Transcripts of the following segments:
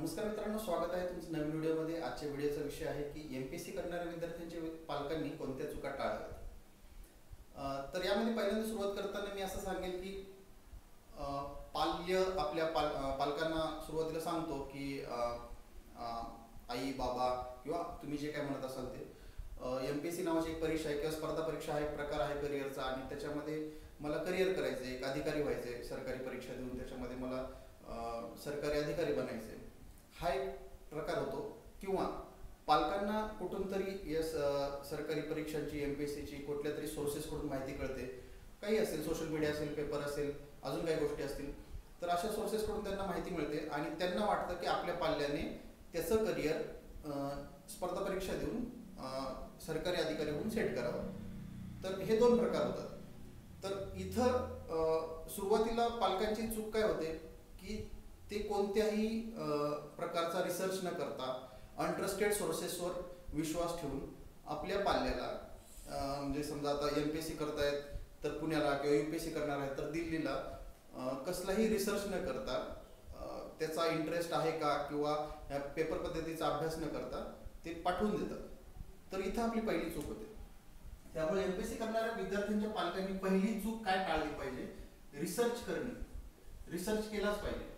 नमस्कार मित्रांनो, स्वागत आहे तुमचं नवीन व्हिडिओमध्ये। आजच्या व्हिडिओचा विषय आहे की एमपीएससी करणाऱ्या विद्यार्थ्यांच्या पालकांनी कोणत्या चुका टाळाव्यात। तर यामध्ये पहिल्यांदा सुरुवात करताना मी असं सांगेल की आपल्या पालकांना सुरुवातीला सांगतो की आई बाबा किंवा तुम्ही जे काय म्हणत असाल ते एमपीएससी नावाची एक परीक्षा आहे किंवा स्पर्धा परीक्षा हा एक प्रकार आहे करिअरचा, आणि त्याच्यामध्ये मला करिअर करायचं आहे, एक अधिकारी व्हायचं आहे, सरकारी परीक्षा देऊन त्याच्यामध्ये मला सरकारी अधिकारी बनायचे, हा एक प्रकार होतो। किंवा पालकांना कुठून तरी या सरकारी परीक्षांची एमपीएससीची कुठल्या तरी सोर्सेसकडून माहिती कळते, काही असेल, सोशल मीडिया असेल, पेपर असेल, अजून काही गोष्टी असतील, तर अशा सोर्सेसकडून त्यांना माहिती मिळते आणि त्यांना वाटतं की आपल्या पाल्याने त्याचं करिअर स्पर्धा परीक्षा देऊन सरकारी अधिकारी होऊन सेट करावं। तर हे दोन प्रकार होतात। तर इथं सुरुवातीला पालकांची चूक काय होते की ते कोणत्याही प्रकारचा रिसर्च न करता अनट्रस्टेड सोर्सेसवर विश्वास ठेवून आपल्या पाल्याला म्हणजे समजा आता एमपीएससी करतायत तर पुण्याला, किंवा यूपीएससी करणार आहेत तर दिल्लीला, कसलाही रिसर्च न करता त्याचा इंटरेस्ट आहे का किंवा या पेपर पद्धतीचा अभ्यास न करता ते पाठवून देतात। तर इथं आपली पहिली चूक होते। त्यामुळे एमपीएससी करणाऱ्या विद्यार्थ्यांच्या पालकांनी पहिली चूक काय टाळली पाहिजे? रिसर्च करणे। रिसर्च केलाच पाहिजे।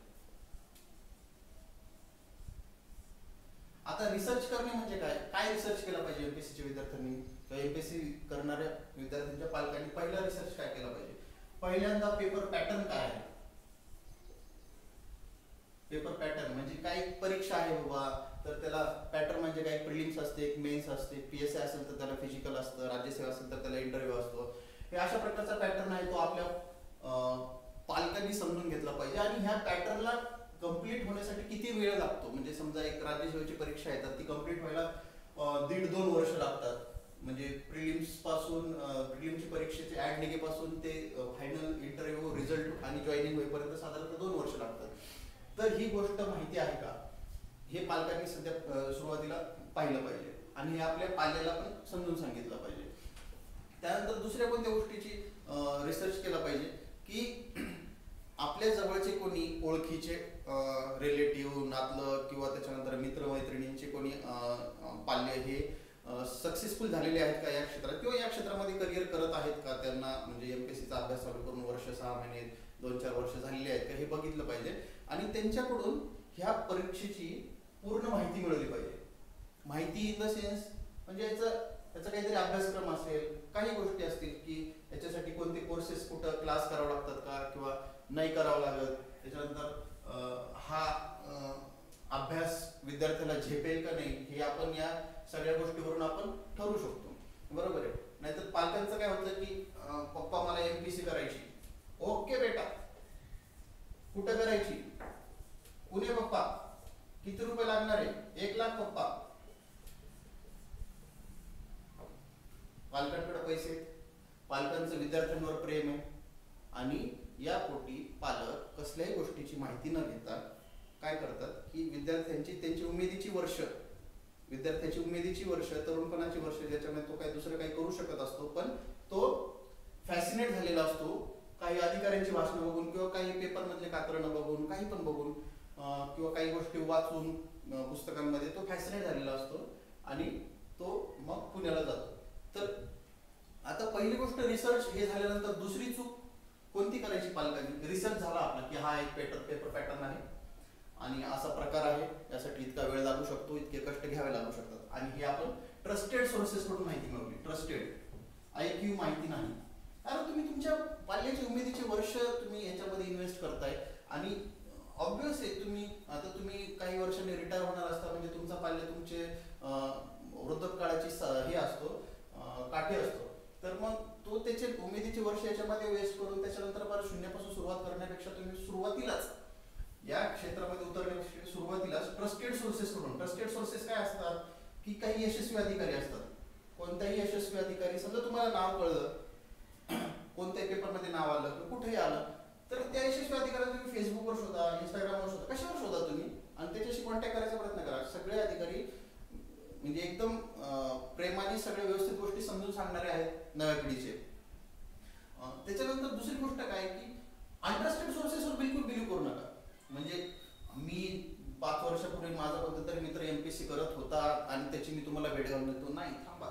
आता रिसर्च करणे म्हणजे काय? काय रिसर्च केला पाहिजे एमपीएससीच्या विद्यार्थ्यांनी किंवा एमपीएससी करणाऱ्या विद्यार्थ्यांच्या पालकांनी पहिला रिसर्च काय केला पाहिजे? पहिल्यांदा पेपर पॅटर्न काय आहे? पेपर पॅटर्न म्हणजे काय परीक्षा आहे बाबा, तर त्याला पॅटर्न म्हणजे काय? प्रिलिम्स असते, एक मेन्स असते, पीएसआय असेल तर त्याला फिजिकल असतं, राज्यसेवा असेल तर त्याला इंटरव्ह्यू असतो। हे अशा प्रकारचा पॅटर्न आहे, तो आपल्या पालकांनी समजून घेतला पाहिजे। आणि ह्या पॅटर्नला कंप्लीट होण्यासाठी किती वेळ लागतो, म्हणजे समजा एक राज्यसेवेची परीक्षा आहे तर ती कंप्लीट व्हायला 1.5-2 वर्ष लागतात। म्हणजे प्रिलिम्स पासून प्रिलिम्सची परीक्षेचे ऍड निगे पासून ते फायनल इंटरव्ह्यू, रिझल्ट आणि जॉईनिंग होईपर्यंत साधारणतः 2 वर्ष लागतात। तर ही गोष्ट माहिती आहे का, हे पालकांनी सध्या सुरुवातीला पाहिलं पाहिजे आणि हे आपल्या पाल्याला पण समजून सांगितलं पाहिजे। त्यानंतर दुसऱ्या कोणत्या गोष्टीची रिसर्च केला पाहिजे की आपल्या जवळचे कोणी ओळखीचे रिलेटिव्ह, नातलं किंवा त्याच्यानंतर मित्रमैत्रिणींचे कोणी पाल्य हे सक्सेसफुल झालेले आहेत का या क्षेत्रात, किंवा या क्षेत्रामध्ये करिअर करत आहेत का, त्यांना म्हणजे एमपीएससीचा अभ्यास चालू करून वर्ष, 6 महिने, 2-4 वर्ष झालेली आहेत का, हे बघितलं पाहिजे। आणि त्यांच्याकडून ह्या परीक्षेची पूर्ण माहिती मिळवली पाहिजे। माहिती इन द सेन्स म्हणजे याचा काहीतरी अभ्यासक्रम असेल, काही गोष्टी असतील की याच्यासाठी कोणते कोर्सेस, कुठं क्लास करावं लागतात का किंवा नाही करावं लागत, त्याच्यानंतर हा अभ्यास विद्यार्थ्याला झेपेल का नाही, हे आपण या सगळ्या गोष्टीवरून आपण ठरवू शकतो, बरोबर आहे। नाहीतर पालकांचं काय होतं की पप्पा मला एमपीएससी करायची, ओके बेटा, कुठं करायची? पुणे पप्पा, किती रुपये लागणार आहे? 1 लाख पप्पा। पालकांकडे पैसे, पालकांचं विद्यार्थ्यांवर प्रेम आहे आणि या पोटी पालक कसल्याही गोष्टीची माहिती न घेता काय करतात की विद्यार्थ्याची उमेदीची वर्ष, तरुणपणाची वर्ष, ज्याच्यामध्ये तो काय दुसरं काही करू शकत असतो, पण तो फॅसिनेट झालेला असतो काही अधिकाऱ्यांची भाषणं बघून किंवा काही पेपर मधले कात्रणं बघून, काही पण बघून किंवा काही गोष्टी वाचून पुस्तकांमध्ये तो फॅसिनेट झालेला असतो आणि तो मग पुण्याला जातो। तर आता पहिली गोष्ट रिसर्च हे झाल्यानंतर दुसरी चूक कोणती करायची पालकांनी? रिसर्च झाला आपला की हा एक पेपर पॅटर्न आहे आणि असा प्रकार आहे, यासाठी इतका वेळ लागू शकतो, इतके कष्ट घ्यावे लागू शकतात, आणि हे आपण ट्रस्टेड सोर्सेस कडून माहिती मिळवली। ट्रस्टेड IQ माहिती नाही, कारण तुम्ही तुमच्या पाल्याची उमेदीचे वर्ष तुम्ही याच्यामध्ये इन्व्हेस्ट करताय आणि ऑब्वियस आहे तुम्ही काही वर्षांनी रिटायर होणार असता, म्हणजे तुमचा पाल्य तुमचे वृद्धकाळाची हे असतो, काठी असतो, तर मग तो त्याचे उमेदीचे वर्ष याच्यामध्ये वेस्ट करून त्याच्यानंतर परत शून्यापासून सुरुवात करण्यापेक्षा तुम्ही सुरुवातीलाच या क्षेत्रामध्ये उतरण्यापेक्षा सुरुवातीलाच ट्रस्टेड सोर्सेस कडून, ट्रस्टेड सोर्सेस काय असतात की काही यशस्वी अधिकारी असतात। कोणताही यशस्वी अधिकारी, समजा तुम्हाला नाव कळलं, कोणत्याही पेपरमध्ये नाव आलं किंवा कुठेही आलं, तर त्या यशस्वी अधिकाऱ्याला तुम्ही फेसबुकवर शोधा, इंस्टाग्रामवर शोधा, कशावर शोधा तुम्ही, आणि त्याच्याशी कॉन्टॅक्ट करायचा प्रयत्न करा। सगळे अधिकारी म्हणजे एकदम प्रेमाने सगळ्या व्यवस्थित गोष्टी समजून सांगणारे आहेत नव्या पिढीचे। त्याच्यानंतर दुसरी गोष्ट काय की अनट्रस्टेड सोर्सेसवर बिलकुल बिलीव्ह करू नका। म्हणजे मी 5 वर्ष वर्षापूर्वी माझा कोणता मित्र एमपीएससी करत होता आणि त्याची मी तुम्हाला भेट घालून देतो, नाही, थांबा.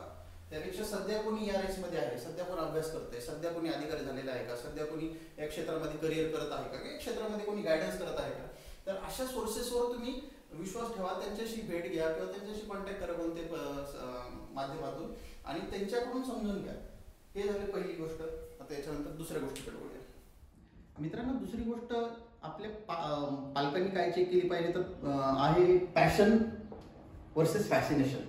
त्यापेक्षा सध्या कोणी या रेसमध्ये आहे, सध्या कोणी अभ्यास करतंय, सध्या कोणी अधिकारी झालेला आहे का, सध्या कोणी या क्षेत्रामध्ये करिअर करत आहे का, या क्षेत्रामध्ये कोणी गायडन्स करत आहे का, तर अशा सोर्सेसवर तुम्ही विश्वास ठेवा, त्यांच्याशी भेट घ्या किंवा त्यांच्याशी कॉन्टॅक्ट करा कोणते माध्यमातून, आणि त्यांच्याकडून समजून घ्या. हे झाली पहिली गोष्ट. आता याच्यानंतर दुसऱ्या गोष्टीकडे वळूया. मित्रांनो, दुसरी गोष्ट आपल्या पालकांनी काय चेक केली पाहिजे तर आहे passion versus fascination.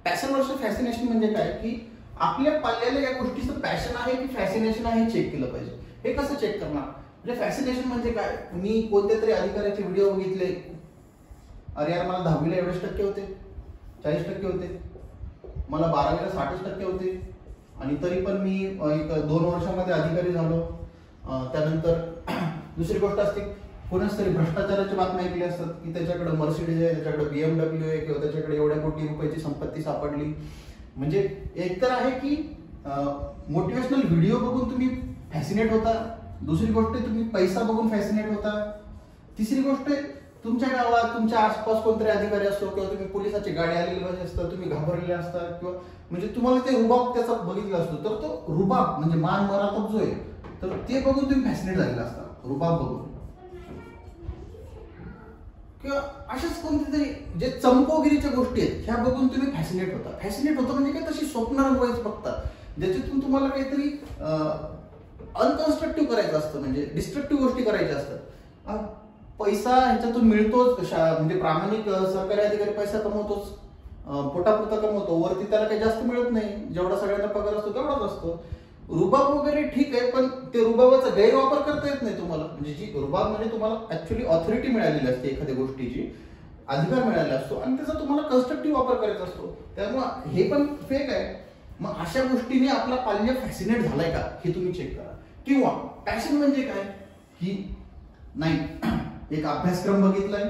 Passion versus fascination म्हणजे काय की आपल्या पाल्याला या गोष्टीचं पॅशन आहे की फॅसिनेशन आहे हे चेक केलं पाहिजे. हे कसं चेक करणार? म्हणजे फॅसिनेशन म्हणजे काय, मी कोणत्या तरी अधिकाऱ्याचे व्हिडिओ बघितले, अरे यार मला 10वीला एवढेच टक्के होते, 40% होते, मला 12वीला 60% होते, आणि तरी पण मी 2 वर्षामध्ये अधिकारी झालो. त्यानंतर दुसरी गोष्ट असते, कोणाच तरी भ्रष्टाचाराची बातम्या ऐकली असतात की त्याच्याकडे मर्सिडीज आहे, त्याच्याकडे BMW आहे, किंवा त्याच्याकडे एवढ्या कोटी रुपयाची संपत्ती सापडली. म्हणजे एकतर आहे की मोटिवेशनल व्हिडिओ बघून तुम्ही फॅसिनेट होता, दुसरी गोष्ट तुम्ही पैसा बघून फॅसिनेट होता, तिसरी गोष्ट तुमच्या गावात तुमच्या आसपास कोणतरी अधिकारी असतो किंवा तुम्ही पोलिसाची गाडी आलेली असतं, तुम्ही घाबरलेले असतात, किंवा म्हणजे तुम्हाला ते रुबाब त्याचा बघितला असतो, तर तो रुबाब म्हणजे मान मराठा जो आहे तर ते बघून तुम्ही फॅसिनेट झालेला असता, रुबाब बघून. किंवा अशाच कोणत्या तरी जे चमकोगिरीच्या गोष्टी आहेत ह्या बघून तुम्ही फॅसिनेट होता. फॅसिनेट होता म्हणजे काय, तशी स्वप्न रंगवायच बघता ज्याच्यातून तुम्हाला काहीतरी अनकन्स्ट्रक्टिव्ह करायचं असतं, म्हणजे डिस्ट्रक्टिव्ह गोष्टी करायच्या असतात. पैसा ह्याच्यातून मिळतोच, म्हणजे प्रामाणिक सरकारी अधिकारी पैसा कमवतोच, पोटापुरता कमवतो, वरती त्याला काही जास्त मिळत नाही, जेवढा सगळ्यांना पगार असतो तेवढाच असतो. रुबाब वगैरे ठीक आहे, पण ते रुबाबाचा गैरवापर करता येत नाही तुम्हाला. म्हणजे जी रुबाब म्हणजे तुम्हाला ऍक्च्युअली ऑथॉरिटी मिळालेली असते, एखाद्या गोष्टीची अधिकार मिळालेला असतो आणि त्याचा तुम्हाला कन्स्ट्रक्टिव्ह वापर करायचा असतो, त्यामुळे हे पण फेक आहे. मग अशा गोष्टीने आपला पाल्य फॅसिनेट झालाय का हे तुम्ही चेक करा. किंवा पॅशन म्हणजे काय की नाही, एक अभ्यासक्रम बघितलाय,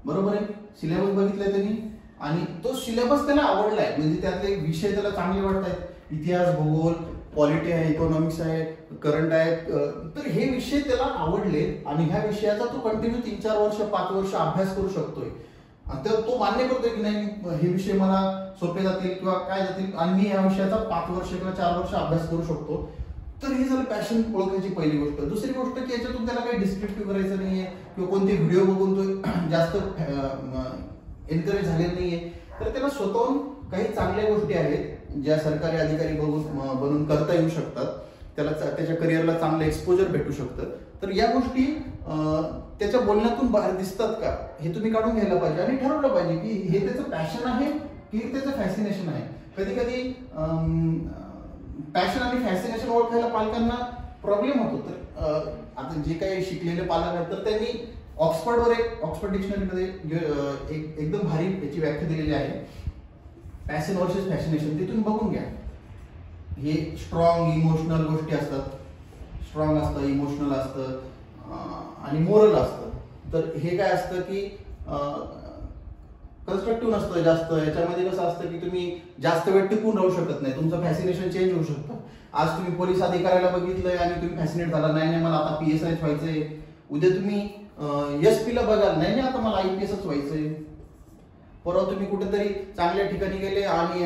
बरोबर आहे, सिलेबस बघितलाय त्यांनी, आणि तो सिलेबस त्याला आवडलाय, म्हणजे त्यातले विषय त्याला चांगले वाटतात, इतिहास, भूगोल, पॉलिटी आहे, इकॉनॉमिक्स आहे, करंट आहे, तर हे विषय त्याला आवडले आणि ह्या विषयाचा तो कंटिन्यू 3-4 वर्ष 5 वर्ष अभ्यास करू शकतोय. तर तो मान्य करतोय की नाही हे विषय मला सोपे जातील किंवा काय जातील आणि मी या विषयाचा 5 वर्ष किंवा 4 वर्ष अभ्यास करू शकतो. तर हे झालं पॅशन ओळखायची पहिली गोष्ट. दुसरी गोष्ट की याच्यातून त्याला काही डिस्क्रिप्टिव्ह करायचं नाहीये किंवा कोणते व्हिडिओ बघून तो जास्त एनकरेज झालेला नाहीये, तर त्याला स्वतःहून काही चांगल्या गोष्टी आहेत ज्या सरकारी अधिकारी बनून करता येऊ शकतात, त्याला त्याच्या करिअरला चांगलं एक्सपोजर भेटू शकतं. तर या गोष्टी त्याच्या बोलण्यातून बाहेर दिसतात का हे तुम्ही काढून घ्यायला पाहिजे आणि ठरवलं पाहिजे की हे त्याचं पॅशन आहे की त्याचं फॅसिनेशन आहे. कधी कधी पॅशन आणि फॅसिनेशन ओळखायला पालकांना प्रॉब्लेम होतो. तर आता जे काही शिकलेले पालक आहेत तर त्यांनी ऑक्सफर्ड डिक्शनरीमध्ये एकदम भारी याची व्याख्या दिलेली आहे, पॅशन वर्सेस फॅसिनेशन. तिथून बघून घ्या. हे स्ट्रॉंग इमोशनल गोष्टी असतात, स्ट्रॉंग असतं, इमोशनल असतं आणि मोरल असतं. तर हे काय असतं की कन्स्ट्रक्टिव्ह नसतं जास्त. याच्यामध्ये कसं असतं की तुम्ही जास्त वेळ टिकून राहू शकत नाही, तुमचं फॅसिनेशन चेंज होऊ शकतं. आज तुम्ही पोलीस अधिकाऱ्याला बघितलंय आणि तुम्ही फॅसिनेट झाला, नाही मला आता PSI व्हायचंय. उद्या तुम्ही SP ला बघाल, नाही आता मला IPSच व्हायचंय. परवा तुम्ही कुठेतरी चांगल्या ठिकाणी गेले आणि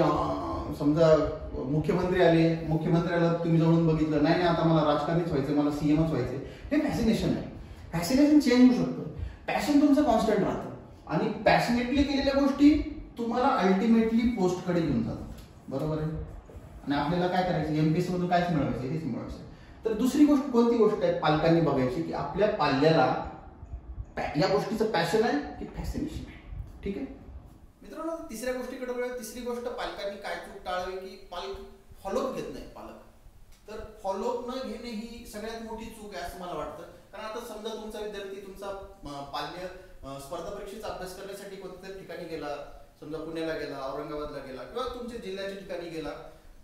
समजा मुख्यमंत्री आले, मुख्यमंत्र्याला तुम्ही जवळून बघितलं, नाही आता मला राजकारणीच व्हायचंय, मला CMच व्हायचंय. हे फॅसिनेशन आहे. फॅसिनेशन चेंज होऊ शकतं. पॅशन तुमचं कॉन्स्टंट राहतं आणि पॅशनेटली केलेल्या गोष्टी तुम्हाला अल्टिमेटली पोस्टकडे घेऊन जातात, बरोबर आहे. आणि आपल्याला काय करायचं, MPSC मधून कायच मिळवायचं, हेच मिळवायचं. तर दुसरी गोष्ट कोणती गोष्ट आहे पालकांनी बघायची की आपल्या पाल्याला या गोष्टीचं पॅशन आहे की फॅसिनेशन आहे. ठीक आहे मित्रांनो, तिसऱ्या गोष्टीकडे वळूया. तिसरी गोष्ट पालकांनी काय चूक टाळावी की पालक फॉलोअप घेत नाही पालक. तर फॉलोअप न घेणे ही सगळ्यात मोठी चूक आहे असं मला वाटतं. कारण आता समजा तुमचा विद्यार्थी तुमचा पाल्य स्पर्धा परीक्षेचा अभ्यास करण्यासाठी कोणत्या ठिकाणी गेला, समजा पुण्याला गेला, औरंगाबादला गेला किंवा तुमच्या जिल्ह्याच्या ठिकाणी गेला,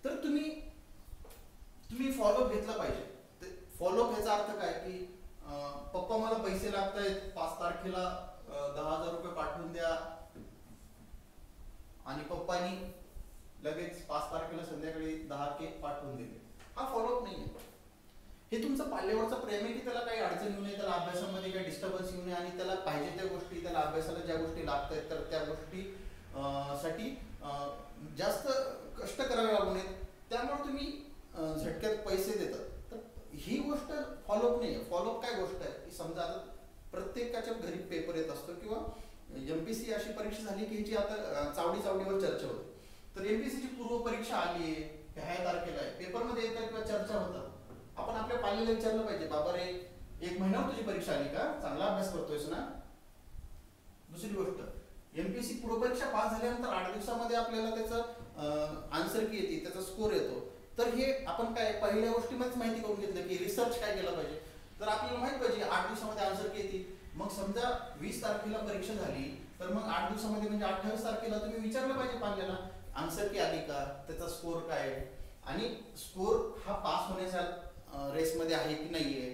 तर तुम्ही फॉलोअप घेतला पाहिजे. फॉलोअप याचा अर्थ काय की पप्पा मला पैसे लागतायत, 5 तारखेला 10,000 रुपये पाठवून द्या, आणि पप्पानी लगेच 5 तारखेला संध्याकाळी 10K पाठवून दिले. हा फॉलोअप नाही आहे. हे तुमचं पाल्यावरचं प्रेम आहे की त्याला काही अडचण येऊ नये, त्याला अभ्यासामध्ये काही डिस्टर्बन्स येऊ नये आणि त्याला पाहिजे त्या गोष्टी, त्याला अभ्यासाला ज्या गोष्टी लागत आहेत तर त्या गोष्टी साठी जास्त कष्ट करावे लागू नयेत, त्यामुळे तुम्ही झटक्यात पैसे देतात. तर ही गोष्ट फॉलोअप नाही आहे. फॉलोअप काय गोष्ट आहे की समजा आता प्रत्येकाच्या घरी पेपर येत असतो किंवा एमपीसी अशी परीक्षा झाली की ह्याची आता चावडीवर चर्चा होते. तर एमपीसीची पूर्व परीक्षा आली आहे, ह्या तारखेला आहे, पेपरमध्ये येतात किंवा चर्चा होतात. आपण आपल्या पाल्याला विचारलं पाहिजे, बाबा रे 1 महिन्यावर तुझी परीक्षा आली का, चांगला अभ्यास करतोयस ना. दुसरी गोष्ट, एमपीसी पूर्व परीक्षा पास झाल्यानंतर 8 दिवसामध्ये आपल्याला त्याचं आन्सर की येते, त्याचा स्कोर येतो. तर हे आपण काय पहिल्या गोष्टीमध्येच माहिती करून घेतलं की रिसर्च काय केलं पाहिजे. तर आपल्याला माहित पाहिजे 8 दिवसामध्ये आन्सर की येते. मग समजा 20 तारखेला परीक्षा झाली तर मग 8 दिवसामध्ये म्हणजे 28 तारखेला तुम्ही विचारलं पाहिजे पाल्याला आन्सर की आली का, त्याचा स्कोर काय आहे आणि स्कोर हा पास होण्याच्या रेसमध्ये आहे की नाहीये,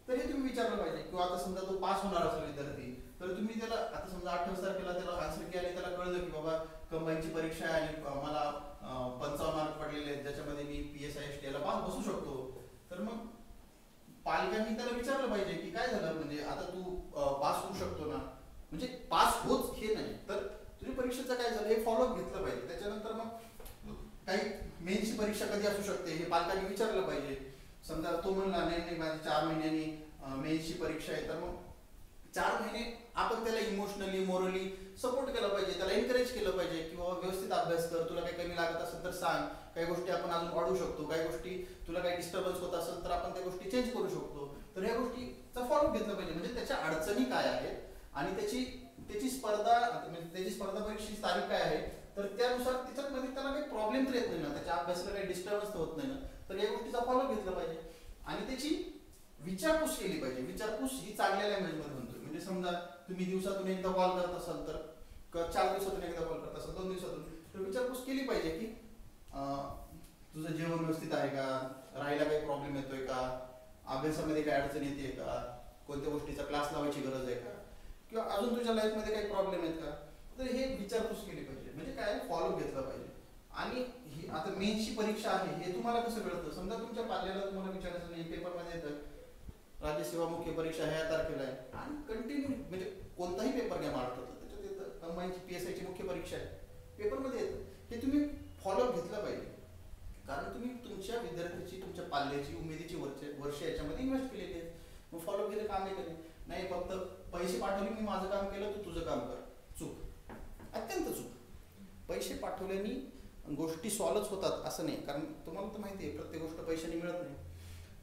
तर हे तुम्ही विचारलं पाहिजे. किंवा आता समजा तो पास होणार असेल विद्यार्थी, तर तुम्ही त्याला आता समजा 28 तारखेला त्याला आन्सर की आली, त्याला कळलं की बाबा कंबाईनची परीक्षा आहे आणि मला 55 मार्क पडलेले आहेत, ज्याच्यामध्ये मी PSI ला पास बसू शकतो. तर मग पालकांनी त्याला विचारलं पाहिजे की काय झालं, म्हणजे आता तू पास होऊ शकतो ना, म्हणजे पास होच हे नाही तर तुझी परीक्षेचं काय झालं हे फॉलोअप घेतलं पाहिजे. त्याच्यानंतर मग काही मेन्सची परीक्षा कधी असू शकते हे पालकांनी विचारलं पाहिजे. समजा तो म्हणला नाही माझी 4 महिन्यांनी मेन्सची परीक्षा आहे, तर मग 4 महिने आपण त्याला इमोशनली मोरली सपोर्ट केला पाहिजे, त्याला एनकरेज केलं पाहिजे की बाबा व्यवस्थित अभ्यास कर, तुला काही कमी लागत असेल तर सांग, काही गोष्टी आपण अजून वाढवू शकतो, काही गोष्टी तुला काही डिस्टर्बन्स होत असेल तर आपण त्या गोष्टी चेंज करू शकतो. तर ह्या गोष्टीचा फॉलोअप घेतला पाहिजे. म्हणजे त्याच्या अडचणी काय आहेत आणि त्याची स्पर्धा परीक्षेची तारीख काय आहे, तर त्यानुसार त्याच्यामध्ये त्याला काही प्रॉब्लेम तर येत नाही ना, त्याच्या अभ्यासाला काही डिस्टर्बन्स होत नाही ना, तर या गोष्टीचा फॉलोअप घेतला पाहिजे. आणि त्याची विचारपूस केली पाहिजे. विचारपूस ही चांगल्या लँग्वेजमध्ये म्हणतोय. म्हणजे समजा तुम्ही दिवसातून एकदा कॉल करत असाल तर 4 दिवसातून एकदा कॉल करत असाल, 2 दिवसातून, तर विचारपूस केली पाहिजे की तुझं जेवण व्यवस्थित आहे का, राहायला काही प्रॉब्लेम येतोय का, अभ्यासामध्ये काही अडचण येते का, कोणत्या गोष्टीचा क्लास लावायची गरज आहे का, किंवा अजून तुझ्या लाईफमध्ये काही प्रॉब्लेम आहेत का. तर हे विचारपूस केली पाहिजे. म्हणजे काय फॉलोअप घेतला पाहिजे. आणि ही आता मेन्सची परीक्षा आहे हे तुम्हाला कसं कळतं, समजा तुमच्या पाल्याला तुम्हाला विचारायचं नाही, पेपरमध्ये येतं राज्यसेवा मुख्य परीक्षा ह्या तारखेला आहे आणि कंटिन्यू म्हणजे कोणताही पेपर घ्या महाराष्ट्रात त्याच्यात येतं कंबाईनची PSIची मुख्य परीक्षा आहे, पेपरमध्ये येतं. हे तुम्ही फॉलोअप घेतलं पाहिजे. कारण तुम्ही तुमच्या विद्यार्थ्याची, तुमच्या पाल्याची, उमेदीची वर्ष याच्यामध्ये इन्व्हेस्ट केलेली आहे. मग फॉलोअप केलं काम नाही फक्त पैसे पाठवले, मी माझं काम केलं तू तुझं काम कर. चूक, अत्यंत चूक. पैसे पाठवल्याने गोष्टी सॉल्व्हच होतात असं नाही. कारण तुम्हाला तर माहिती आहे प्रत्येक गोष्ट पैशाने मिळत नाही.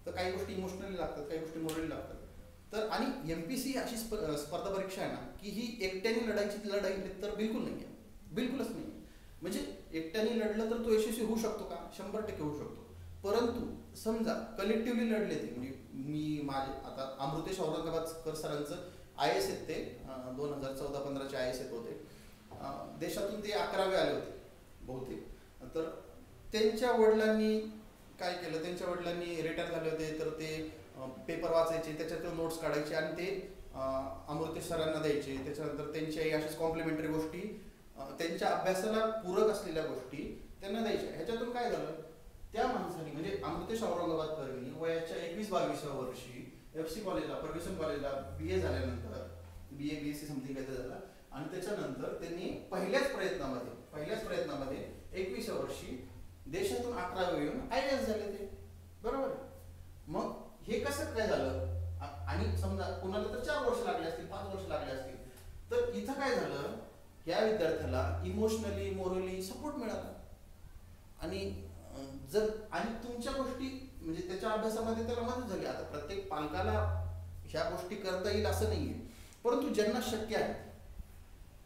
तर काही गोष्टी इमोशनली लागतात, काही गोष्टी मोरली लागतात. तर आणि एमपीसी अशी स्पर्धा परीक्षा आहे ना की ही एकट्याने लढायची लढाई तर बिलकुल नाही आहे, बिलकुलच नाही. म्हणजे एकट्याने लढलं तर तो यशस्वी होऊ शकतो का, 100% होऊ शकतो. परंतु समजा कलेक्टिव्हली लढले ते, म्हणजे मी माझे आता अमृतेश औरंगाबादकर सरांचं IAS आहेत, ते 2014-15चे IAS होते. देशातून ते 11वे आले होते बहुतेक. तर त्यांच्या वडिलांनी काय केलं, त्यांच्या वडिलांनी रिटायर झाले होते, तर ते पेपर वाचायचे, त्याच्यातून नोट्स काढायचे आणि ते अमृतेश सरांना द्यायचे. त्याच्यानंतर त्यांच्याही अशाच कॉम्प्लिमेंटरी गोष्टी, त्यांच्या अभ्यासाला पूरक असलेल्या गोष्टी त्यांना द्यायच्या. ह्याच्यातून काय झालं, त्या माणसाने म्हणजे अमृतेश औरंगाबादकरांनी वयाच्या 21-22व्या वर्षी FC कॉलेजला, फर्ग्युसन कॉलेजला BA झाल्यानंतर BA BSc समथिंग काय झाला आणि त्याच्यानंतर त्यांनी पहिल्याच प्रयत्नामध्ये 21व्या वर्षी देशातून 11वे येऊन IAS झाले ते. बरोबर. मग हे कसं काय झालं, आणि समजा कोणाला तर 4 वर्ष लागले असतील, 5 वर्ष लागले असतील, तर इथं काय झालं, या विद्यार्थ्याला इमोशनली मोरली सपोर्ट मिळाला. आणि तुमच्या गोष्टी म्हणजे त्याच्या अभ्यासामध्ये त्याला मदत झाली. आता प्रत्येक पालकाला ह्या गोष्टी करता येईल असं नाहीये, परंतु ज्यांना शक्य आहे.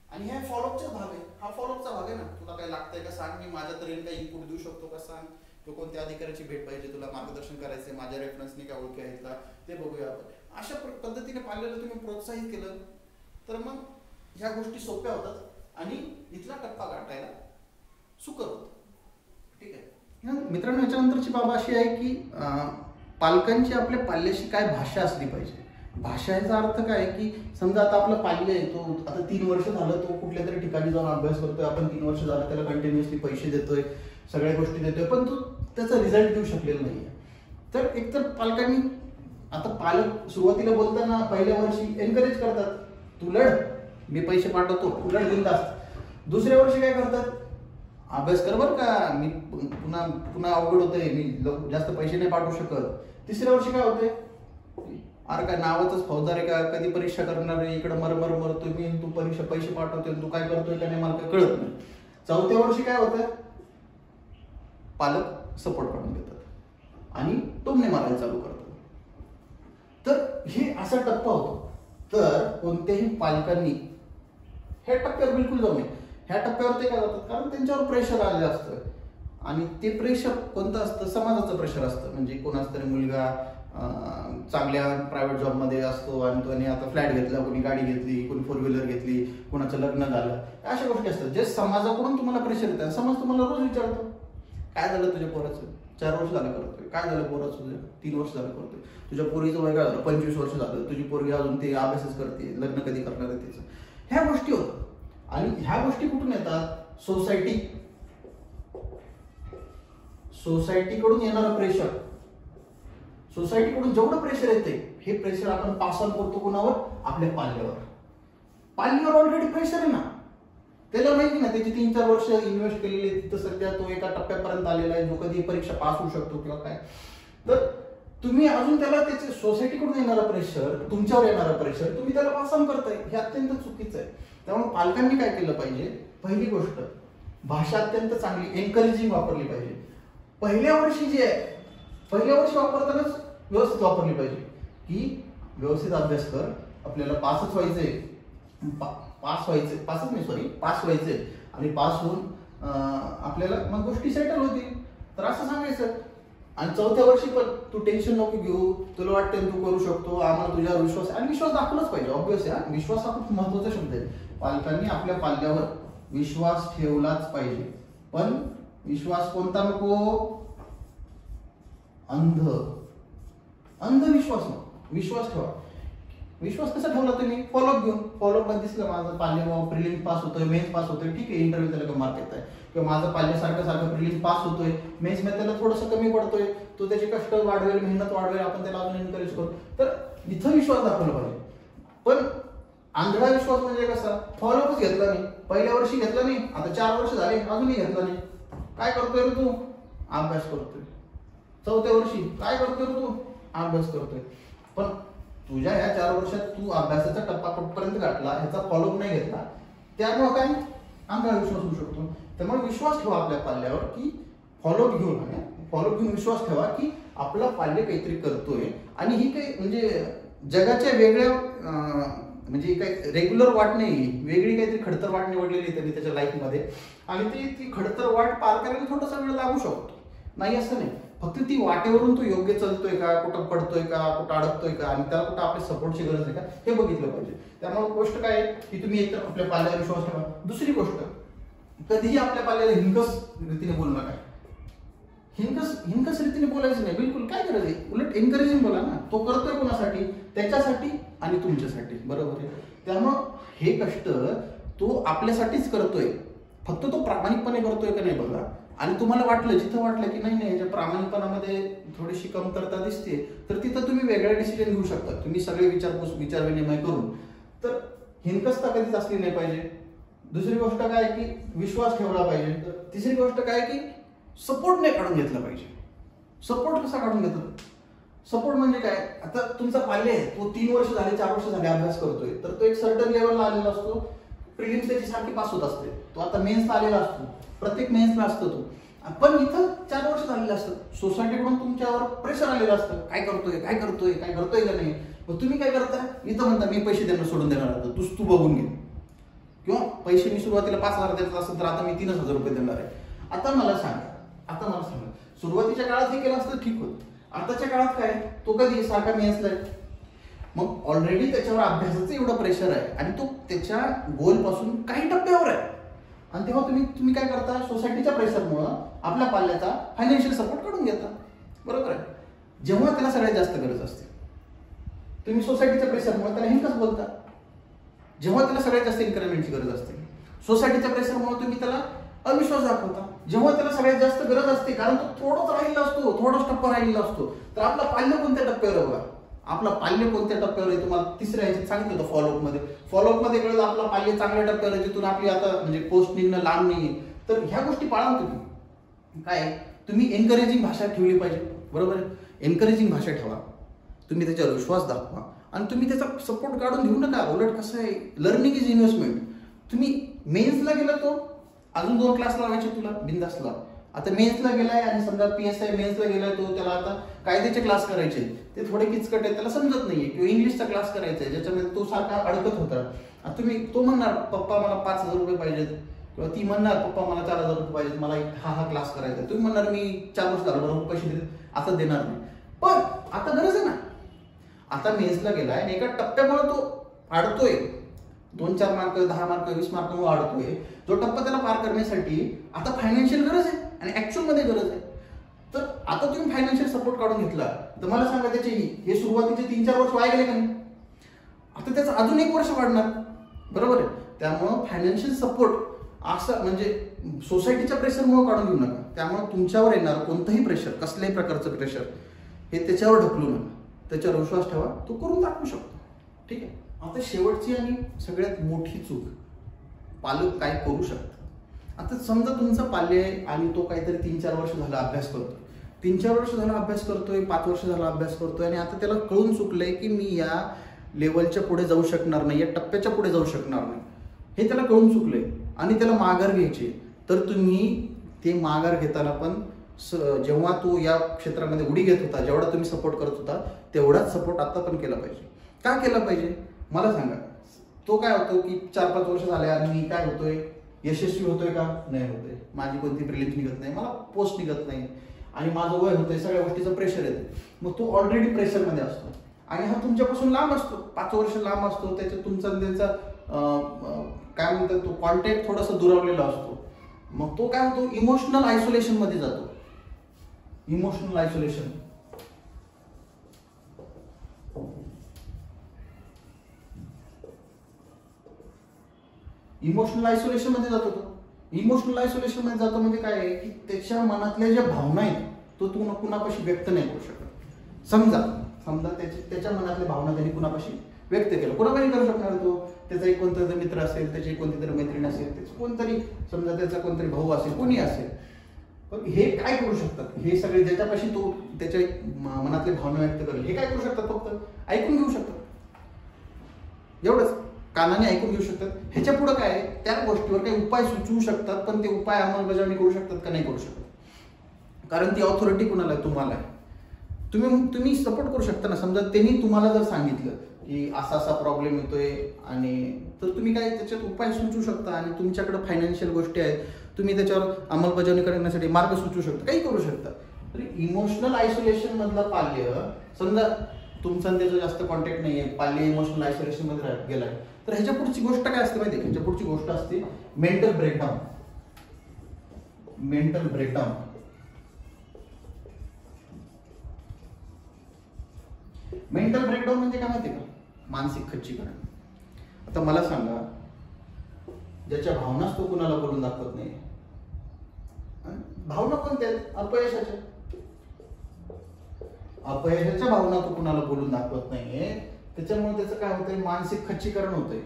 आणि हा फॉलोअपचा भाग आहे, हा फॉलोअपचा भाग आहे ना. तुला काय लागतंय का सांग, मी माझ्या तऱ्हेने काही इनपुट देऊ शकतो का सांग, किंवा कोणत्या अधिकाऱ्याची भेट पाहिजे, तुला मार्गदर्शन करायचंय, माझ्या रेफरन्सने काय ओळखी आहेत का ते बघूया आपण. अशा पद्धतीने पाल्याला तुम्ही प्रोत्साहित केलं तर मग ह्या गोष्टी सोप्या होतात आणि इथला टप्पा गाठायला सुकर होतं. ठीक आहे मित्रांनो. याच्यानंतरची बाब अशी आहे की पालकांची आपल्या पाल्याशी काय भाषा असली पाहिजे. भाषा याचा अर्थ काय की समजा आता आपलं पाल्य आहे, तो आता 3 वर्ष झालं तो कुठल्या तरी ठिकाणी जाऊन अभ्यास करतोय, आपण 3 वर्ष झालं त्याला कंटिन्युअसली पैसे देतोय, सगळ्या गोष्टी देतोय, पण तो त्याचा रिझल्ट देऊ शकलेला नाहीये. तर एकतर पालकांनी, आता पालक सुरुवातीला बोलताना पहिल्या वर्षी एनकरेज करतात, तू लढ, मी पैसे पाठवतो, तू लढ बिंदास. दुसऱ्या वर्षी काय करतात, अभ्यास कर बरं का, मी पुन्हा पुन्हा अवघड होतंय, मी जास्त पैसे नाही पाठवू शकत. तिसऱ्या वर्षी काय होतंय, अरे काय नावातच फौजदार आहे का, कधी परीक्षा करणार आहे, इकडे मरमर मरतोय मी, तू परीक्षा पैसे पाठवतोय, तू काय करतोय का नाही मला काही कळत नाही. चौथ्या वर्षी काय होतं, पालक सपोर्ट करून देतात आणि टोमणे मारायला चालू करतात. तर हे असा टप्पा होतो. तर कोणत्याही पालकांनी ह्या टप्प्यावर बिलकुल जाऊ नये. ह्या टप्प्यावर ते काय होतात, कारण त्यांच्यावर प्रेशर आलेलं असतं आणि ते प्रेशर कोणतं असतं, समाजाचं प्रेशर असतं. म्हणजे कोणाचा तरी मुलगा चांगल्या प्रायव्हेट जॉबमध्ये असतो आणि त्याने आता फ्लॅट घेतला, कोणी गाडी घेतली, कोणी 4 व्हीलर घेतली, कोणाचं लग्न झालं, अशा गोष्टी असतात जे समाजाकडून तुम्हाला प्रेशर येतात. समाज तुम्हाला रोज विचारतो, काय झालं तुझ्या पोराचं, 4 वर्ष झालं करतोय, काय झालं पोराचं तुझं, 3 वर्ष झालं करतोय, तुझ्या पोरीचं वय काय झालं, 25 वर्ष झालं, तुझी पोरगी अजून ते अभ्यासच करते, लग्न कधी करणार आहे त्याचं. ह्या गोष्टी होतात. आणि ह्या गोष्टी कुठून येतात, सोसायटीकडून येणारं प्रेशर. सोसायटीकडून जेवढं प्रेशर येते, हे प्रेशर आपण पास ऑन करतो कोणावर, आपल्या पाल्यावर ऑलरेडी प्रेशर आहे ना, त्याला माहिती ना त्याची 3-4 वर्ष इन्व्हेस्ट केलेली, तिथं सध्या तो एका टप्प्यापर्यंत आलेला आहे, जो कधी परीक्षा पास होऊ शकतो किंवा काय. तर तुम्ही अजून त्याला त्याचे सोसायटीकडून येणारा प्रेशर, तुमच्यावर येणारा प्रेशर तुम्ही त्याला पास ऑन करताय, हे अत्यंत चुकीचं आहे. त्यामुळे पालकांनी काय केलं पाहिजे, पहिली गोष्ट भाषा अत्यंत चांगली एनकरेजिंग वापरली पाहिजे. पहिल्या वर्षी जे आहे, पहिल्या वर्षी वापरतानाच व्यवस्थित वापरली पाहिजे की व्यवस्थित अभ्यास कर, आपल्याला पास व्हायचंय आणि पास होऊन आपल्याला मग गोष्टी सेटल होतील, तर असं सांगायचं. आणि चौथ्या वर्षी पण तू टेन्शन नको घेऊ, तुला वाटतं तू करू शकतो, आम्हाला तुझ्यावर विश्वास, आणि विश्वास दाखवलाच पाहिजे. ऑब्व्हियस आहे, विश्वास हा खूप महत्वाचा शब्द आहे. पालकांनी आपल्या पाल्यावर विश्वास ठेवलाच पाहिजे, पण विश्वास कोणता नको, अंधविश्वास नको. विश्वास ठेवा. विश्वास कसा ठेवला तुम्ही, फॉलोअप घेऊन. फॉलोअप मध्ये दिसलं माझं पाल्य प्रिलिम्स पास होतोय, मेन्स पास होतोय, ठीक आहे, इंटरव्ह्यू त्याला मार्क येत आहे, किंवा माझं पाल्य सारखं प्रिलिम्स पास होतोय, मेन्स मध्ये त्याला थोडंसं कमी पडतोय, तो त्याचे कष्ट वाढवेल, मेहनत वाढवेल, आपण त्याला अजून एनकरेज करू. तर इथं विश्वास दाखवला पाहिजे. पण आंधळा विश्वास म्हणजे कसा, फॉलोअपच घेतला नाही, पहिल्या वर्षी घेतला नाही, आता 4 वर्ष झाले अजूनही घेतला नाही. काय करतोय रे तू, अभ्यास करतोय. चौथ्या वर्षी काय करतोय रे तू, अभ्यास करतोय. पण तुझ्या ह्या 4 वर्षात तू अभ्यासाचा टप्पा कुठपर्यंत गाठला, ह्याचा फॉलोअप नाही घेतला, त्यामुळे काय आंधळा विश्वास होऊ शकतो. त्यामुळे विश्वास ठेवा आपल्या पाल्यावर की फॉलोअप घेऊन विश्वास ठेवा की आपला पाल्य काहीतरी करतोय. आणि ही काही म्हणजे जगाच्या वेगळ्या म्हणजे काही रेग्युलर वाट नाही, वेगळी काहीतरी खडतर वाट निवडलेली त्यांनी त्याच्या लाईफमध्ये, आणि ती खडतर वाट पार करायला थोडासा वेळ लागू शकतो, नाही असं नाही. फक्त ती वाटेवरून तो योग्य चालतोय का, कुठं पडतोय का, कुठं अडकतोय का, आणि त्याला कुठं आपल्या सपोर्टची गरज आहे का, हे बघितलं पाहिजे. त्यामुळे गोष्ट काय आहे की तुम्ही एकतर आपल्या पाल्यावर विश्वास ठेवा. दुसरी गोष्ट, कधीही आपल्या पाल्याला हिंकस रीतीने बोलू नका. हिंकस रीतीने बोलायचं नाही, बिलकुल काय गरज आहे. उलट एनकरेजिंग बोला ना, तो करतोय कोणासाठी, त्याच्यासाठी आणि तुमच्यासाठी, बरोबर आहे. त्यामुळं हे कष्ट तो आपल्यासाठीच करतोय, फक्त तो प्रामाणिकपणे करतोय का नाही बघा. आणि तुम्हाला वाटलं, जिथं वाटलं की नाही याच्या प्रामाणिकपणामध्ये थोडीशी कमतरता दिसते, तर तिथं तुम्ही वेगळा डिसिजन घेऊ शकता. तुम्ही सगळे विचार विनिमय करून. तर हिंकसता कधीच असली नाही पाहिजे. दुसरी गोष्ट काय की विश्वास ठेवला पाहिजे. तिसरी गोष्ट काय की सपोर्ट नाही काढून घेतला पाहिजे. सपोर्ट कसा काढून घेतो, सपोर्ट म्हणजे काय, आता तुमचा पाल्य आहे, तो 3 वर्ष झाले 4 वर्ष झाले अभ्यास करतोय, तर तो एक सर्टन लेवलला आलेला असतो, प्रिलिम्स त्याची सारखी पास होत असते, तो आता मेन्सला आलेला असतो, प्रत्येक मेन्सला असतो तो. पण इथं 4 वर्ष झालेलं असतं, सोसायटीकडून तुमच्यावर प्रेशर आलेलं असतं, काय करतोय का नाही. मग तुम्ही काय करता, इथं म्हणता मी पैसे त्यांना सोडून देणार होतो, तू बघून घे, किंवा पैसे मी सुरुवातीला 5,000 देत असेल तर आता मी 3,000 रुपये देणार आहे. आता मला सांगा, सुरुवातीच्या काळात हे केलं असतं ठीक होतं. आताच्या काळात काय, तो कधी सारखा मेन्सला आहे, मग ऑलरेडी त्याच्यावर अभ्यासाचं एवढं प्रेशर आहे आणि तो त्याच्या गोल पासून काही टप्प्यावर आहे. आणि तेव्हा तुम्ही काय करता, सोसायटीच्या प्रेशरमुळं आपल्या पाल्याचा फायनान्शियल सपोर्ट काढून घेता, बरोबर आहे. जेव्हा त्याला सगळ्यात जास्त गरज असते, तुम्ही सोसायटीच्या प्रेशरमुळे त्याला हिंकस बोलता. जेव्हा त्याला सगळ्यात जास्त इन्करेजमेंटची गरज असते, सोसायटीच्या प्रेशरमुळे तुम्ही त्याला अविश्वास दाखवता. जेव्हा त्याला सगळ्यात जास्त गरज असते, कारण तो थोडाच राहिलेला असतो, थोडाच टप्पा राहिलेला असतो, तर आपला पाल्य कोणत्या टप्प्यावर आहे बघा, आपला पाल्य कोणत्या टप्प्यावर आहे तुम्हाला तिसऱ्या ह्याच्यात सांगितलं होतं फॉलोअप मध्ये कळलं आपला पाल्य चांगल्या टप्प्यावर आहे, जिथून आपली आता म्हणजे पोस्ट निघणं लांब नाहीये. तर ह्या गोष्टी पाळा तुम्ही. काय तुम्ही एनकरेजिंग भाषा ठेवली पाहिजे, बरोबर आहे. एनकरेजिंग भाषा ठेवा, तुम्ही त्याच्यावर विश्वास दाखवा आणि तुम्ही त्याचा सपोर्ट काढून घेऊ नका. उलट कसं आहे, लर्निंग इज इन्व्हेस्टमेंट. तुम्ही मेन्सला गेला तो अजून 2 क्लास लावायचे तुला बिंदासला. आता मेन्सला गेलाय आणि समजा PSI मेन्सला गेलाय तो, त्याला आता कायद्याचे क्लास करायचे, ते थोडे किचकट आहे, त्याला समजत नाहीये, किंवा इंग्लिशचा क्लास करायचा आहे ज्याच्यामध्ये तो सारखा अडकत होता. आता तो म्हणणार पप्पा मला 5,000 रुपये पाहिजेत, किंवा ती म्हणणार पप्पा मला 4,000 रुपये पाहिजेत, मला हा क्लास करायचा. तुम्ही म्हणणार मी 4 वर्ष झालं बरोबर पैसे देत, असं देणार नाही. पण आता गरज आहे ना, आता मेन्सला गेलाय आणि एका टप्प्यामुळे तो अडतोय, 2-4 मार्क 10 मार्क 20 मार्क अडतोय. जो टप्पा त्याला पार करण्यासाठी आता फायनान्शियल गरज आहे आणि ऍक्च्युअल मध्ये गरज आहे. तर आता तुम्ही फायनान्शियल सपोर्ट काढून घेतला तर मला सांगा त्याचे हे सुरुवातीचे 3-4 वर्ष वाया गेले का नाही. आता त्याचं अजून 1 वर्ष वाढणार, बरोबर आहे. त्यामुळं फायनान्शियल सपोर्ट असं म्हणजे सोसायटीच्या प्रेशरमुळे काढून घेऊ नका. त्यामुळे तुमच्यावर येणार कोणतंही प्रेशर, कसल्याही प्रकारचं प्रेशर हे त्याच्यावर ढकलू नका. त्याच्यावर विश्वास ठेवा, तो करून दाखवू शकतो. ठीक आहे. आता शेवटची आणि सगळ्यात मोठी चूक, पालक काय करू शकतात. आता समजा तुमचा पाल्य आहे आणि तो काहीतरी 3-4 वर्ष झाला अभ्यास करतोय, 3-4 वर्ष झाला अभ्यास करतोय, 5 वर्ष झाला अभ्यास करतोय आणि आता त्याला कळून चुकलंय की मी या लेवलच्या पुढे जाऊ शकणार नाही, या टप्प्याच्या पुढे जाऊ शकणार नाही, हे त्याला कळून चुकलंय आणि त्याला माघार घ्यायची. तर तुम्ही ते माघार घेताना पण जेव्हा तो या क्षेत्रामध्ये उडी घेत होता, जेवढा तुम्ही सपोर्ट करत होता तेवढाच सपोर्ट आता पण केला पाहिजे. का केला पाहिजे मला सांगा. तो काय होतो की 4-5 वर्ष झाले आणि मी काय होतोय, यशस्वी होतोय का नाही होतोय, माझी कोणती प्रिलिम्स निघत नाही, मला पोस्ट निघत नाही आणि माझं वय होतंय, सगळ्या गोष्टीचं प्रेशर येते. मग तो ऑलरेडी प्रेशरमध्ये असतो आणि हा तुमच्यापासून लांब असतो, 5 वर्ष लांब असतो. त्याच्यात तुमचा त्यांचा काय म्हणतात तो कॉन्टॅक्ट थोडासा दुरावलेला असतो. मग तो काय होतो, इमोशनल आयसोलेशन मध्ये जातो. इमोशनल आयसोलेशन, इमोशनल आयसोलेशन मध्ये जातो तो. इमोशनल आयसोलेशन मध्ये जातो म्हणजे काय आहे की त्याच्या मनातल्या ज्या भावना आहेत तो कुणापाशी व्यक्त नाही करू शकत. समजा त्याच्या मनातल्या भावना त्यांनी कुणापाशी व्यक्त केलं, कुणापाशी करू शकणार तो. त्याचा एक कोणता मित्र असेल, त्याची कोणती तरी मैत्रीण असेल, त्याची कोणतरी समजा त्याचा कोणतरी भाऊ असेल, कोणी असेल. पण हे काय करू शकतात, हे सगळे ज्याच्यापाशी तो त्याच्या मनातली भावना व्यक्त करेल, हे काय करू शकतात, फक्त ऐकून घेऊ शकतात. एवढंच, कानाने ऐकून घेऊ शकतात. ह्याच्या पुढे काय, त्या गोष्टीवर काही उपाय सुचवू शकतात, पण ते उपाय अंमलबजावणी करू शकतात का नाही करू शकत. कारण ती ऑथॉरिटी कुणाला आहे, तुम्हाला आहे. तुम्ही सपोर्ट करू शकता ना. समजा त्यांनी तुम्हाला जर सांगितलं की असा असा प्रॉब्लेम येतोय आणि तर तुम्ही काय त्याच्यात उपाय सुचवू शकता आणि तुमच्याकडे फायनान्शियल गोष्टी आहेत, तुम्ही त्याच्यावर अंमलबजावणी करण्यासाठी मार्ग सुचवू शकता, काही करू शकता. तर इमोशनल आयसोलेशन मधला पाल्य, समजा तुमचा त्याचा जास्त कॉन्टॅक्ट नाहीये, पाल्य इमोशनल आयसोलेशन मध्ये गेलाय, तर ह्याच्या पुढची गोष्ट काय असते माहिती आहे. ह्याच्या पुढची गोष्ट असते mental breakdown. Mental breakdown, mental breakdown म्हणजे काय माहिती का, मानसिक खच्चीकरण. आता मला सांगा, ज्याच्या भावनाच तो कुणाला बोलून दाखवत नाही, भावना कोणत्या, अपयशाच्या भावना तो कुणाला बोलून दाखवत नाहीये, त्याच्यामुळे त्याचं काय होतंय, मानसिक खच्चीकरण होतंय.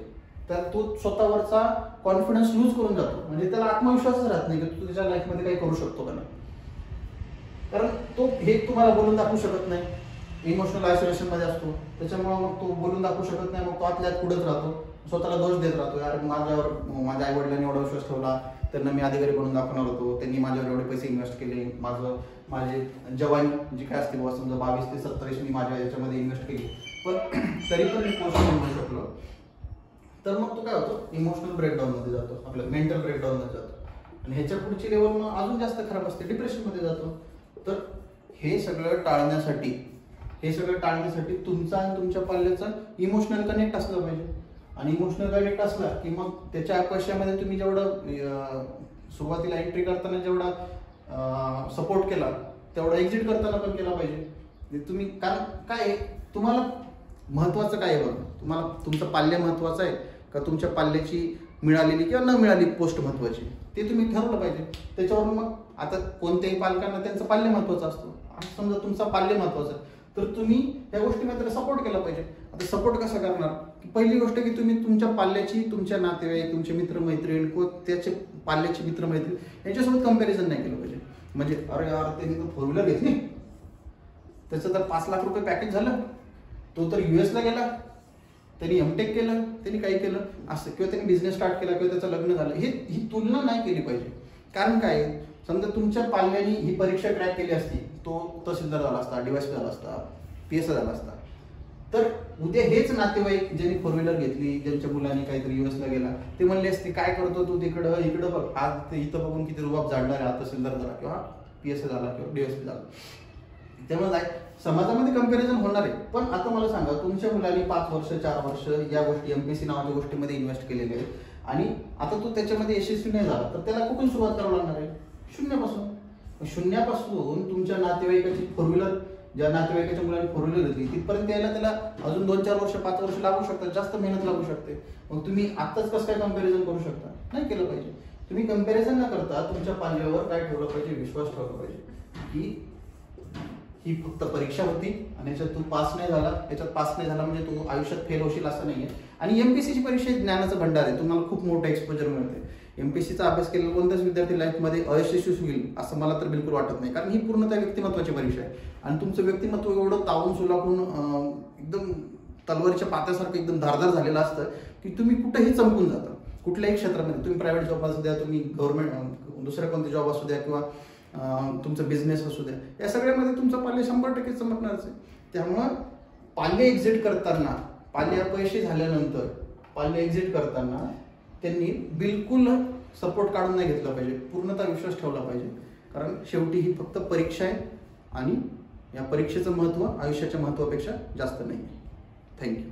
तर तो स्वतःवरचा कॉन्फिडन्स लूज करून जातो. म्हणजे त्याला आत्मविश्वासच राहत नाही की तू त्याच्या लाईफमध्ये काही करू शकतो का नाही. कारण तो हे तुम्हाला बोलून दाखवू शकत नाही, इमोशनल आयसोलेशन मध्ये असतो. त्याच्यामुळे मग तो बोलून दाखवू शकत नाही. मग तो आतल्यात पुढेच राहतो, स्वतःला दोष देत राहतो. यार माझ्या आई वडिलांनी एवढा विश्वास ठेवला, त्यांना मी अधिकारी बनून दाखवणार होतो, त्यांनी माझ्यावर एवढे पैसे इन्व्हेस्ट केले, माझे जवानी जी काय असते बाबा, समजा 22 ते 27 मी माझ्या याच्यामध्ये इन्व्हेस्ट केली, पण तरी पण मी पोस्ट मिळवू शकलो. तर मग तो काय होतो, इमोशनल ब्रेकडाऊन मध्ये जातो, आपलं मेंटल ब्रेकडाऊन मध्ये जातो. आणि ह्याच्या पुढची लेवल मग अजून जास्त खराब असते, डिप्रेशन मध्ये जातो. तर हे सगळं टाळण्यासाठी तुमचा आणि तुमच्या पाल्याचा इमोशनल कनेक्ट असला पाहिजे. आणि इमोशनल कनेक्ट असला की मग त्याच्या अपयशामध्ये तुम्ही जेवढं सुरुवातीला एंट्री करताना जेवढा सपोर्ट केला, तेवढा एक्झिट करताना पण केला पाहिजे. तुम्ही कारण काय, तुम्हाला महत्वाचं काय आहे बघा, तुम्हाला तुमचं पाल्य महत्वाचं आहे का तुमच्या पाल्याची मिळालेली किंवा न मिळाली पोस्ट महत्वाची, ते तुम्ही ठरवलं पाहिजे. त्याच्यावरून मग आता कोणत्याही पालकांना त्यांचं पाल्य महत्वाचं असतं. समजा तुमचा पाल्य महत्वाचं तर तुम्ही त्या गोष्टीमध्ये सपोर्ट केला पाहिजे. आता सपोर्ट कसा करणार, की पहिली गोष्ट की तुम्ही तुमच्या पाल्याची, तुमच्या नातेवाईक, तुमचे मित्रमैत्रीण किंवा त्याचे पाल्याचे मित्रमैत्रीण यांच्यासोबत कंपॅरिझन नाही केलं पाहिजे. म्हणजे अरे यार त्यांनी तर 4 व्हीलर घेतली, त्याचं तर 5 लाख रुपये पॅकेज झालं, तो तर US ला गेला, त्यांनी एमटेक केलं, त्यांनी काही केलं असं, किंवा त्यांनी बिझनेस स्टार्ट केला किंवा त्याचं लग्न झालं, ही तुलना नाही केली पाहिजे. कारण काय, समजा तुमच्या पाल्याने ही परीक्षा क्रॅक केली असती, तो तहसीलदार झाला असता, DYSP झाला असता, PS झाला असता, तर उद्या हेच नातेवाईक ज्यांनी 4 व्हीलर घेतली, ज्यांच्या मुलांनी काहीतरी US ला गेला, ते म्हणले असते काय करतो तू तिकडं इकडं बघ, आज ते इथं बघून किती रुबाब जाणणार आहे, तहसीलदार झाला किंवा PS झाला किंवा DYSP झाला. त्यामुळे काय समाजामध्ये कंपॅरिझन होणार आहे. पण आता मला सांगा, तुमच्या मुलांनी 5 वर्ष 4 वर्ष या गोष्टी MPSC नावाच्या गोष्टीमध्ये इन्व्हेस्ट केलेले आहेत आणि आता तो त्याच्यामध्ये यशस्वी नाही झाला, तर त्याला कुठून सुरुवात करावं लागणार आहे, शून्यापासून. तुमच्या नातेवाईकाची 4 व्हीलर, ज्या नातेवाईकाच्या मुलांनी 4 व्हीलर घेतली तिथपर्यंत यायला त्याला अजून 2-4 वर्ष 5 वर्ष लागू शकतात, जास्त मेहनत लागू शकते. मग तुम्ही आताच कसं काय कंपॅरिझन करू शकता, नाही केलं पाहिजे. तुम्ही कंपॅरिझन न करता तुमच्या पाल्यावर काय ठेवलं पाहिजे, विश्वास ठेवला पाहिजे की ही फक्त परीक्षा होती आणि याच्यात तू पास नाही झाला, याच्यात पास नाही झाला म्हणजे तू आयुष्यात फेल होशील असं नाहीये. आणि MPSCची परीक्षा ज्ञानाचं भंडार आहे, तुम्हाला खूप मोठं एक्सपोजर मिळते. MPSCचा अभ्यास केलेला कोणताच विद्यार्थी लाईफमध्ये अयशस्वी होईल असं मला तर बिलकुल वाटत नाही. कारण ही पूर्णतः व्यक्तिमत्वाची परीक्षा आहे आणि तुमचं व्यक्तिमत्व एवढं तावून सुलाखून एकदम तलवारीच्या पात्यासारखं एकदम धारदार झालेलं असतं की तुम्ही कुठेही चमकून जाता. कुठल्याही क्षेत्रामध्ये, तुम्ही प्रायव्हेट जॉब असू द्या, तुम्ही गव्हर्नमेंट दुसऱ्या कोणते जॉब असू द्या किंवा तुमचा बिझनेस असू द्या, या सगळ्यामध्ये तुमचं पाल्य 100% चमकणारच आहे. त्यामुळं पाल्य एक्झिट करताना, पाल्य अपयशी झाल्यानंतर पाल्य एक्झिट करताना त्यांनी बिलकुल सपोर्ट काढून नाही घेतला पाहिजे, पूर्णतः विश्वास ठेवला पाहिजे. कारण शेवटी ही फक्त परीक्षा आहे आणि या परीक्षेचं महत्त्व आयुष्याच्या महत्त्वापेक्षा जास्त नाही. थँक्यू.